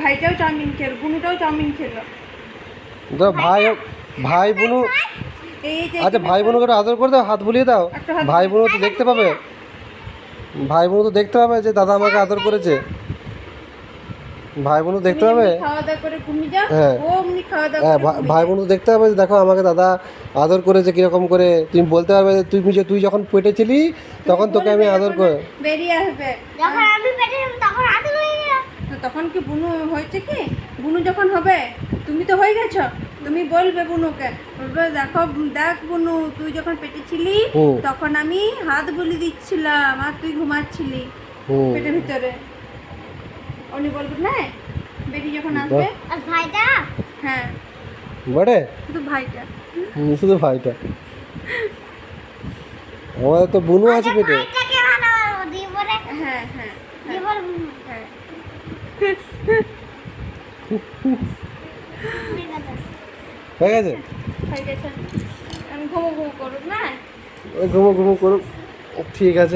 ভাইটাও chowmein খেলো, বুনুটাও chowmein খেলো। তো ভাই বোনু এই যে আচ্ছা, ভাই বোনকে একটু আদর করে দাও, হাত বুলিয়ে দাও। একটা হাত ভাই বোনও তো দেখতে পাবে, ভাই বোনও তো দেখতে পাবে যে দাদা আমাকে আদর করেছে। ভাই বোনও দেখতে পাবে। খাওয়া দাওয়া করে ঘুমিয়ে যাও, হ্যাঁ ও এমনি খাওয়া দাওয়া হ্যাঁ, করে ঘুমিয়ে ভাই যায়। বোন তো দেখতে পাবে যে দেখো আমাকে দাদা আদর করেছে কীরকম করে। তুমি বলতে পারবে যে তুই যখন পেটে ছিলি তখন তোকে আমি আদর করে। বেরিয়ে আসবে যখন আমি পেটে ছিলাম তখন আদর হয়ে গেল। তখন কি বুনু হয়েছে কি? বুনু যখন হবে, তুমি তো হয়ে গেছো, তুমি বলবে বুনুকে, বলবে দেখো দেখ বুনু, তুই যখন পেটে ছিলি হুম। তখন আমি হাত বুলি দিচ্ছিলাম আর তুই ঘুমাচ্ছিলি হুম। পেটের ভিতরে। উনি বলবেন না, বেরিয়ে যখন আসবে। আর ভাইটা হ্যাঁ, বটে। শুধু ভাইটা। শুধু ভাইটা, আমাদের তো বুনু আছে পেটে। ভাইটাকে ভালোবাসবো দিয়ে পরে হ্যাঁ হ্যাঁ দিয়ে পরে হ্যাঁ। হয়ে গেছে, হয়ে গেছে। আমি ঘুমো ঘুমো করুক না। ঘুমো ঘুমো করুক, ঠিক আছে।